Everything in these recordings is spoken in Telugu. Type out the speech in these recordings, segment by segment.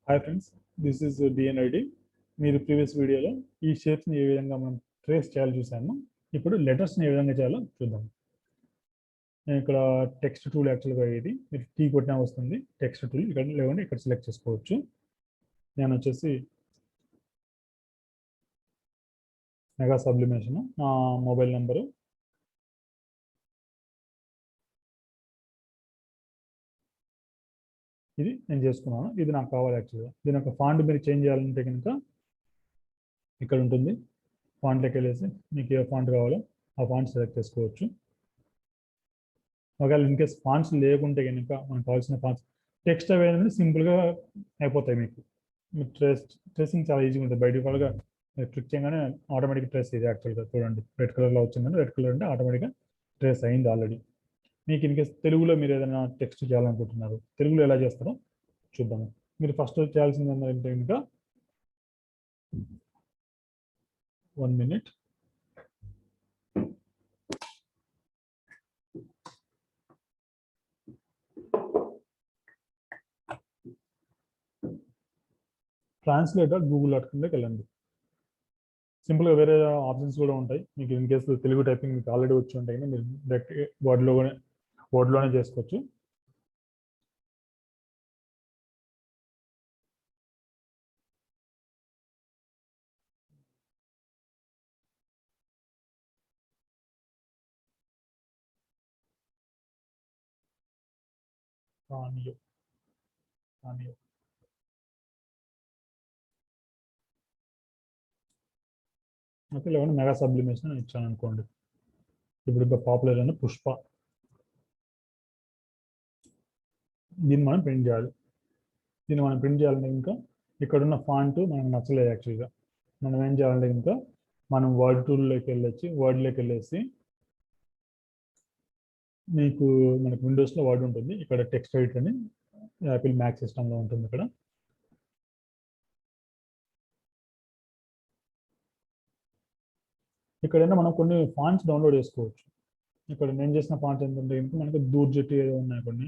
Hi friends, this is DNREDDi. మీరు ప్రీవియస్ వీడియోలో ఈ షేప్స్ని ఏ విధంగా మనం ట్రేస్ చేయాలో చూసాము. ఇప్పుడు లెటర్స్ని ఏ విధంగా చేయాలో చూద్దాం. నేను ఇక్కడ టెక్స్ట్ టూల్ యాక్చువల్గా ఇది మీరు టీ కొట్టినా వస్తుంది. టెక్స్ట్ టూల్ ఇక్కడ లేవండి, ఇక్కడ సెలెక్ట్ చేసుకోవచ్చు. నేను వచ్చేసి మెగా సబ్లిమేషన్, నా మొబైల్ నెంబరు ఇది నేను చేసుకున్నాను. ఇది నాకు కావాలి యాక్చువల్గా. దీని యొక్క ఫాంట్ మీరు చేంజ్ చేయాలంటే కనుక ఇక్కడ ఉంటుంది. ఫాంట్లోకి వెళ్ళేసి మీకు ఏ ఫాంట్ కావాలో ఆ ఫాంట్ సెలెక్ట్ చేసుకోవచ్చు. ఒకవేళ ఇన్కేస్ ఫాంట్స్ లేకుంటే కనుక మనకు కావాల్సిన ఫాంట్స్ టెక్స్ట్ అవైలబుల్ సింపుల్గా అయిపోతాయి. మీకు ట్రేసింగ్ చాలా ఈజీగా ఉంటుంది. బై డిఫాల్ట్గా క్లిక్ చేయగానే ఆటోమేటిక్ ట్రేస్ ఇది యాక్చువల్గా చూడండి. రెడ్ కలర్లో వచ్చిందంటే రెడ్ కలర్ అంటే ఆటోమేటిక్గా ట్రేస్ అయింది ఆల్రెడీ. మీకు ఇన్కేస్ తెలుగులో మీరు ఏదైనా టెక్స్ట్ చేయాలనుకుంటున్నారు, తెలుగులో ఎలా చేస్తారో చూద్దాము. మీరు ఫస్ట్ చేయాల్సింది ఏంటంటే ఇంకా 1 minute. ట్రాన్స్లేటర్ గూగుల్.com వెళ్ళండి. సింపుల్గా వేరే ఆప్షన్స్ కూడా ఉంటాయి. మీకు ఇన్ కేసు తెలుగు టైపింగ్ మీకు ఆల్రెడీ వచ్చి ఉంటాయి, మీరు డైరెక్ట్ వర్డ్లోనే చేసుకోవచ్చు. ఓకే, లేకపోతే మెగా సబ్లిమేషన్ ఇచ్చాను అనుకోండి. ఇప్పుడు ఇంకా పాపులర్ అయిన పుష్ప, దీన్ని మనం ప్రింట్ చేయాలి. చేయాలంటే ఇంకా ఇక్కడున్న ఫాంట్ మనకు నచ్చలేదు యాక్చువల్గా. మనం ఏం చేయాలంటే ఇంకా మనం వర్డ్ టూల్లోకి వెళ్ళొచ్చి వర్డ్లోకి వెళ్ళేసి మనకు విండోస్లో వర్డ్ ఉంటుంది. ఇక్కడ టెక్స్ట్ ఎడిటర్ అని యాపిల్ మ్యాక్ సిస్టంలో ఉంటుంది. ఇక్కడైనా మనం కొన్ని ఫాంట్స్ డౌన్లోడ్ చేసుకోవచ్చు. ఇక్కడ నేను చేసిన ఫాంట్స్ ఏంటంటే ఇంకా మనకు దూర్జెట్టి ఏదో ఉన్నాయి, కొన్ని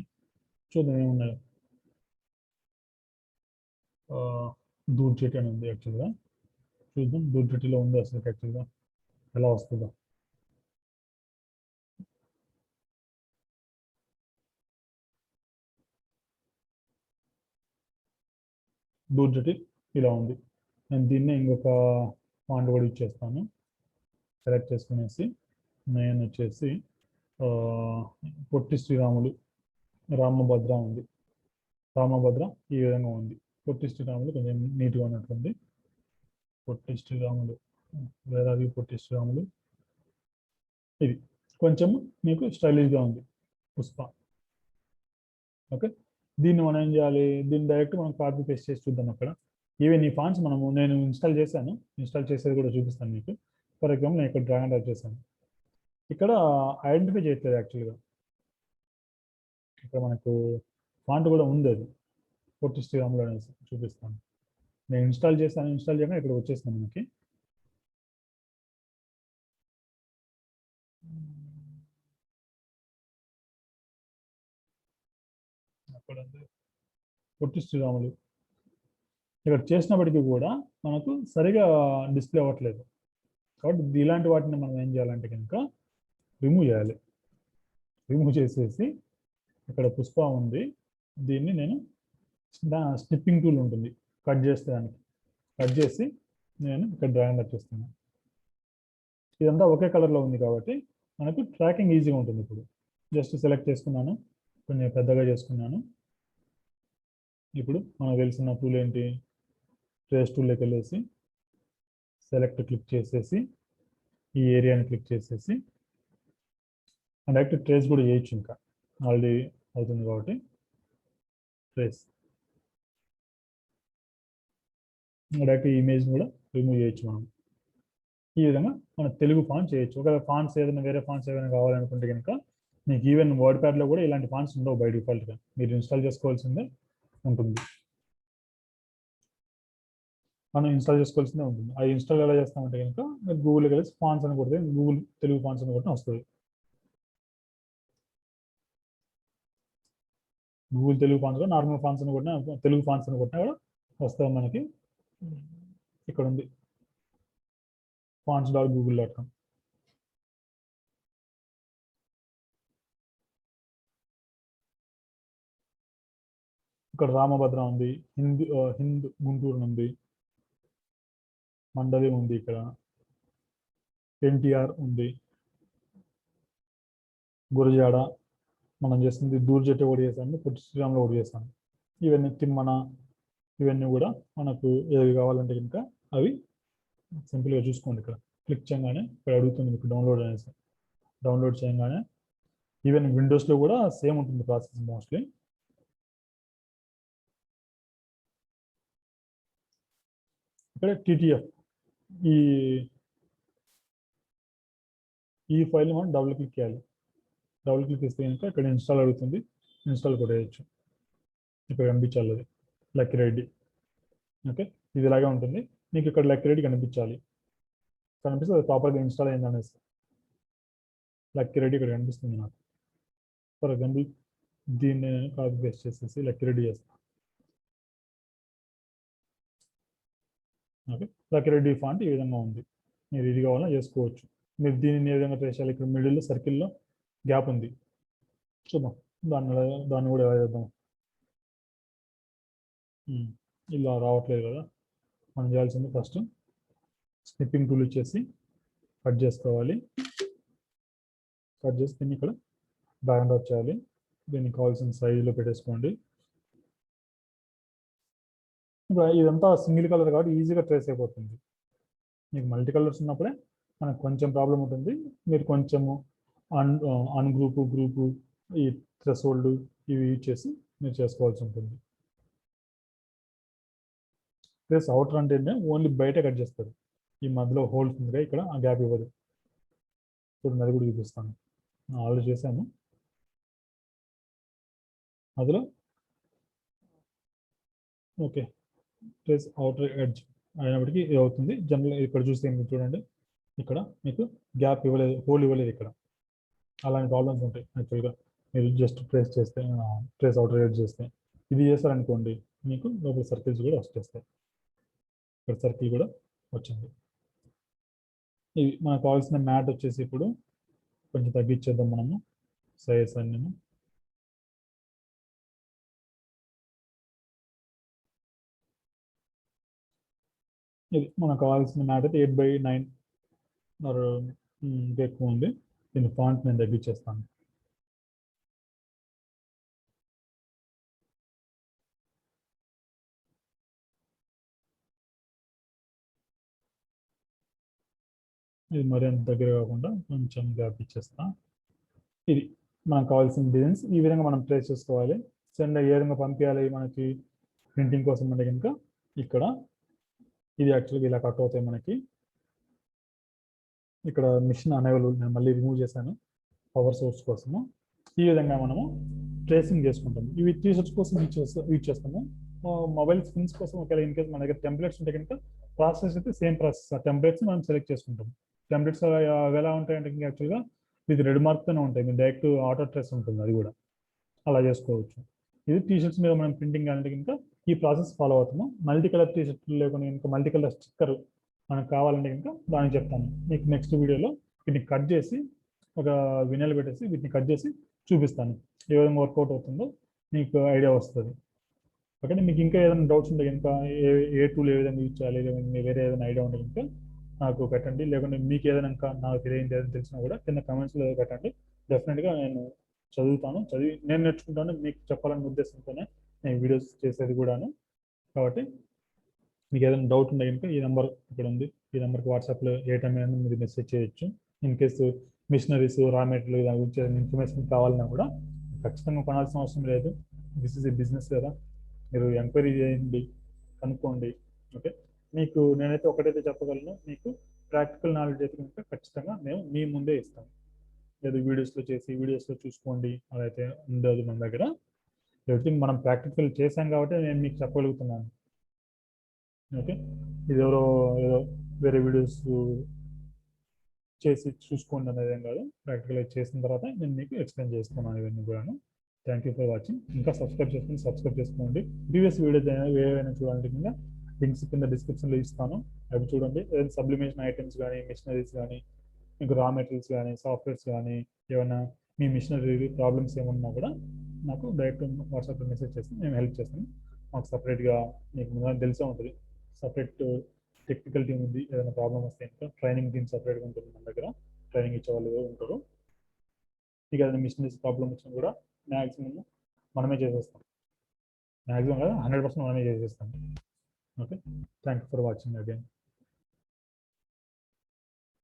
చూద్దాం ఏమున్నాయో. దూర్జెట్టి అని ఉంది యాక్చువల్గా. చూద్దాం దూర్జెట్టిలో ఉంది అసలు యాక్చువల్గా ఎలా వస్తుందో. దూర్జెట్టి ఇలా ఉంది. నేను దీన్ని ఇంకొక ఫాంట్ కూడా ఇచ్చేస్తాను. సెలెక్ట్ చేసుకునేసి నేను వచ్చేసి పొట్టి శ్రీరాములు, రామభద్ర ఉంది. రామభద్ర ఈ విధంగా ఉంది. పొట్టి శ్రీరాములు కొంచెం నీట్గా ఉన్నట్టుంది. పొట్టి శ్రీరాములు, వేరే పొట్టి శ్రీరాములు ఇది కొంచెం మీకు స్టైలిష్గా ఉంది. పుష్ప. ఓకే, దీన్ని మనం ఏం చేయాలి, దీన్ని డైరెక్ట్ మనం కాపీ పేస్ట్ చేసి చూద్దాం. అక్కడ ఈవెన్ ఈ ఫాంట్స్ నేను ఇన్స్టాల్ చేశాను. ఇన్స్టాల్ చేసేది కూడా చూపిస్తాను మీకు. ఫర్ ఎగ్జాంపుల్ నేను ఇక్కడ డ్రాగ్ అండ్ డ్రాప్ చేశాను. ఇక్కడ ఐడెంటిఫై చేయట్లేదు యాక్చువల్గా. ఇక్కడ మనకు ఫాంట్ కూడా ఉంది, అది పొట్టి శ్రీరాములు అనేసి చూపిస్తాను. నేను ఇన్స్టాల్ చేశాను. ఇన్స్టాల్ చేయగానే ఇక్కడ వచ్చేస్తాను మనకి. అక్కడ పొట్టి శ్రీరాములు ఇక్కడ చేసినప్పటికీ కూడా మనకు సరిగా డిస్ప్లే అవ్వట్లేదు. కాబట్టి ఇలాంటి వాటిని మనం ఏం చేయాలంటే కనుక రిమూవ్ చేయాలి. రిమూవ్ చేసేసి ఇక్కడ పుష్ప ఉంది, దీన్ని నేను స్నిప్పింగ్ టూల్ ఉంటుంది, కట్ చేసేదానికి కట్ చేసి నేను ఇక్కడ డ్రాగ్ అండ్ చేస్తున్నాను. ఇదంతా ఒకే కలర్లో ఉంది కాబట్టి మనకు ట్రాకింగ్ ఈజీగా ఉంటుంది. ఇప్పుడు జస్ట్ సెలెక్ట్ చేసుకున్నాను, కొంచెం పెద్దగా చేసుకున్నాను. ఇప్పుడు మనకు తెలిసిన టూల్ ఏంటి, ట్రేస్ టూల్లోకి వెళ్ళేసి సెలెక్ట్ క్లిక్ చేసేసి ఈ ఏరియాని క్లిక్ చేసేసి డైరెక్ట్ ట్రేస్ కూడా చేయొచ్చు. ఇంకా ఆల్రెడీ అవుతుంది కాబట్టి ట్రేస్ డైరెక్ట్ ఇమేజ్ కూడా రిమూవ్ చేయొచ్చు. మనం ఈ విధంగా మన తెలుగు ఫాంట్ చేయొచ్చు. ఒకవేళ ఫాంట్స్ ఏదైనా వేరే ఫాంట్స్ ఏదైనా కావాలనుకుంటే కనుక మీకు ఈవెన్ వర్డ్ ప్యాడ్లో కూడా ఇలాంటి ఫాంట్స్ ఉండవు బై డిఫాల్ట్గా. మీరు ఇన్స్టాల్ చేసుకోవాల్సిందే ఉంటుంది. మనం ఇన్స్టాల్ చేసుకోవాల్సిందే ఉంటుంది. ఆ ఇన్స్టాల్ ఎలా చేస్తామంటే కనుక గూగుల్కి వెళ్ళి ఫాంట్స్ అని కొడితే గూగుల్ తెలుగు ఫాంట్స్ అని కొట్టిన వస్తుంది. Google Telugu fonts, normal fonts అని కొట్టినా, తెలుగు ఫాంట్స్ అని కొట్టినా కూడా వస్తే మనకి ఇక్కడ ఉంది fonts.google.com. ఇక్కడ రామభద్ర ఉంది, హింద్ గుంటూరు ఉంది, మండలి ఉంది, ఇక్కడ ఎన్టీఆర్ ఉంది, గురజాడ మనం చేస్తుంది, దూర్జట్టి ఒకటి చేసాము, పొట్టి శ్రీరాములు ఒకటి చేసాము. ఇవన్నీ తిమ్మన, ఇవన్నీ కూడా మనకు ఏవి కావాలంటే కనుక అవి సింపుల్గా చూసుకోండి. ఇక్కడ క్లిక్ చేయగానే ఇక్కడ అడుగుతుంది మీకు డౌన్లోడ్ అనేసి. డౌన్లోడ్ చేయగానే ఈవెన్ విండోస్లో కూడా సేమ్ ఉంటుంది ప్రాసెస్ మోస్ట్లీ. ఇక్కడ టీటీఎఫ్ ఈ ఫైల్ని మనం డబుల్ క్లిక్ చేయాలి. డబుల్ క్లిక్ ఇస్తే కనుక ఇక్కడ ఇన్స్టాల్ అడుగుతుంది, ఇన్స్టాల్ కొట్టేయచ్చు. ఇక్కడ కనిపించాలి అది లక్కిరెడ్డి. ఓకే, ఇది ఇలాగే ఉంటుంది. మీకు ఇక్కడ లక్కిరెడ్డి కనిపించాలి, కనిపిస్తే అది ప్రాపర్గా ఇన్స్టాల్ అయింది అనేసి. లక్కిరెడ్డి ఇక్కడ కనిపిస్తుంది నాకు. ఫర్ ఎగ్జాంపుల్ దీన్ని కాపీ పేస్ట్ చేసేసి లక్కిరెడ్డి చేస్తాను. ఓకే, లక్కిరెడ్డి ఫాంట్ ఈ విధంగా ఉంది. మీరు ఇది కావాలన్నా చేసుకోవచ్చు. మీరు దీనిని ఏ విధంగా ట్రేస్ చేయాలి? ఇక్కడ మిడిల్లో సర్కిల్లో గ్యాప్ ఉంది, చూద్దాం దాన్ని కూడా ఎలా చేద్దాం. ఇలా రావట్లేదు కదా. మనం చేయాల్సింది ఫస్ట్ స్నిప్పింగ్ టూల్ ఇచ్చేసి కట్ చేసుకోవాలి. కట్ చేసి దీన్ని ఇక్కడ డ్రాగ్ అండ్ డ్రాప్ చేయాలి. దీనికి కావాల్సిన సైజులో పెట్టేసుకోండి. ఇదంతా సింగిల్ కలర్ కాబట్టి ఈజీగా ట్రేస్ అయిపోతుంది. మీకు మల్టీ కలర్స్ ఉన్నప్పుడే మనకు కొంచెం ప్రాబ్లం ఉంటుంది. మీరు కొంచెము గ్రూపు ఈ థ్రెషోల్డ్ ఇవి యూజ్ చేసి మీరు చేసుకోవాల్సి ఉంటుంది. ప్లస్ అవుటర్ అంటే ఓన్లీ బయట కట్ చేస్తారు. ఈ మధ్యలో హోల్స్ ఉంది ఇక్కడ, ఆ గ్యాప్ ఇవ్వదు. ఇప్పుడు అది కూడా చూపిస్తాను. ఆల్రెడీ చేశాను. అందులో ఓకే ప్లస్ అవుటర్ ఎడ్జ్ అయినప్పటికీ ఇది అవుతుంది. జనరల్ ఇక్కడ చూస్తే చూడండి, ఇక్కడ మీకు గ్యాప్ ఇవ్వలేదు, హోల్ ఇవ్వలేదు. ఇక్కడ అలాంటి ప్రాబ్లమ్స్ ఉంటాయి. యాక్చువల్గా మీరు జస్ట్ ట్రేస్ అవుటర్ ఎడ్జ్ చేస్తే, ఇది చేస్తారనుకోండి మీకు లోపల సర్కిల్స్ కూడా వచ్చేస్తాయి. ఇక్కడ సర్కిల్ కూడా వచ్చింది. ఇది మనకు కావాల్సిన మ్యాట్ వచ్చేసి ఇప్పుడు కొంచెం తగ్గించేద్దాం మనము సైజ్ అన్ని. ఇది మనకు కావాల్సిన మ్యాట్ అయితే 8x9 ఎక్కువ ఉంది. దీని ఫాంట్ నేను తగ్గించేస్తాను. ఇది మరి అంత దగ్గర కాకుండా కొంచెం గ్యాప్ ఇచ్చేస్తా. ఇది మనకు కావాల్సిన డిజైన్స్ ఈ విధంగా మనం ట్రేస్ చేసుకోవాలి. సెండ్ ఏ విధంగా పంపించాలి మనకి ప్రింటింగ్ కోసం అంటే కనుక ఇక్కడ ఇది యాక్చువల్గా ఇలా కట్ అవుతాయి మనకి. ఇక్కడ మిషన్ అనేవల్ నేను మళ్ళీ రిమూవ్ చేశాను పవర్ సోర్స్ కోసము. ఈ విధంగా మనము ట్రేసింగ్ చేసుకుంటాము. ఇవి టీషర్ట్స్ కోసం యూజ్ చేస్తాము. మొబైల్ స్క్రీన్స్ కోసం ఒకవేళ ఇన్ కేస్ మన దగ్గర టెంప్లెట్స్ ఉంటే కనుక ప్రాసెస్ అయితే సేమ్ ప్రాసెస్. ఆ టెంప్లెట్స్ మనం సెలెక్ట్ చేసుకుంటాం. టెంప్లెట్స్ ఎలా ఉంటాయంటే యాక్చువల్గా ఇది రెడ్ మార్క్తోనే ఉంటాయి. మీరు డైరెక్ట్ ఆటో ట్రేస్ ఉంటుంది, అది కూడా అలా చేసుకోవచ్చు. ఇది టీషర్ట్స్ మీద మనం ప్రింటింగ్ అంటే కనుక ఈ ప్రాసెస్ ఫాలో అవుతాము. మల్టీ కలర్ టీషర్ట్ లేకుండా కనుక మల్టీ కలర్ స్టిక్కర్ మనకు కావాలంటే కనుక దానికి చెప్తాను. మీకు నెక్స్ట్ వీడియోలో వీటిని కట్ చేసి ఒక వినల్ పెట్టేసి వీటిని కట్ చేసి చూపిస్తాను. ఏ విధంగా వర్కౌట్ అవుతుందో మీకు ఐడియా వస్తుంది. ఓకే, మీకు ఇంకా ఏదైనా డౌట్స్ ఉంటే కనుక ఏ టూల్ ఏ విధంగా యూజ్ చేయాలి, వేరే ఏదైనా ఐడియా ఉంటే కనుక నాకు పెట్టండి. లేకుంటే మీకు ఏదైనా ఇంకా నాకు తెలిసినా కూడా కింద కమెంట్స్లో పెట్టండి. డెఫినెట్గా నేను చదువుతాను. చదివి నేను నేర్చుకుంటాను. మీకు చెప్పాలనే ఉద్దేశంతోనే నేను వీడియోస్ చేసేది కూడాను. కాబట్టి మీకు ఏదైనా డౌట్ ఉంటే కనుక ఈ నెంబర్ ఇక్కడ ఉంది. ఈ నెంబర్కి వాట్సాప్లో ఏ టైం అయినా మీరు మెసేజ్ చేయొచ్చు. In case machineries, raw material దాని గురించి ఇన్ఫర్మేషన్ కావాలన్నా కూడా ఖచ్చితంగా కొనాల్సిన అవసరం లేదు. దిస్ ఈజ్ ఏ బిజినెస్ కదా, మీరు ఎంక్వైరీ చేయండి, కనుక్కోండి. ఓకే, మీకు నేనైతే ఒకటైతే చెప్పగలను, మీకు ప్రాక్టికల్ నాలెడ్జ్ అయితే కనుక ఖచ్చితంగా మేము మీ ముందే ఇస్తాం. లేదు వీడియోస్లో చూసుకోండి అలా అయితే ఉండదు మన దగ్గర. ఎవ్రీథింగ్ మనం ప్రాక్టికల్ చేశాం కాబట్టి నేను మీకు చెప్పగలుగుతున్నాను. ఓకే, ఇది ఏదో వేరే వీడియోస్ చేసి చూసుకోండి అనేది ఏం కాదు. ప్రాక్టికల్ చేసిన తర్వాత నేను మీకు ఎక్స్ప్లెయిన్ చేస్తున్నాను ఇవన్నీ కూడాను. Thank you for watching. ఇంకా సబ్స్క్రైబ్ చేసుకోండి. ప్రీవియస్ వీడియోస్ ఏవైనా చూడాలంటే కింద లింక్స్ కింద డిస్క్రిప్షన్లో ఇస్తాను, అవి చూడండి. ఏదైనా సబ్లిమేషన్ ఐటమ్స్ కానీ, మిషనరీస్ కానీ, మీకు రా మెటీరియల్స్ కానీ, సాఫ్ట్వేర్స్ కానీ, ఏమైనా మీ మిషనరీ ప్రాబ్లమ్స్ ఏమన్నా కూడా నాకు డైరెక్ట్ వాట్సాప్లో మెసేజ్ చేస్తే మేము హెల్ప్ చేస్తాము. మాకు సపరేట్గా మీకు ముందుగా తెలిసే ఉంటుంది, సపరేట్ టెక్నికల్ టీం ఉంది. ఏదైనా ప్రాబ్లమ్ వస్తే ఇంకా ట్రైనింగ్ టీం సపరేట్గా ఉంటుంది మన దగ్గర, ట్రైనింగ్ ఇచ్చే వాళ్ళు ఉంటారు. మీకు ఏదైనా మిషనరీస్ ప్రాబ్లమ్ వచ్చినా కూడా మ్యాక్సిమం మనమే చేసేస్తాం. మ్యాక్సిమం కదా 100% మనమే చేసేస్తాం. Okay, thank you for watching again.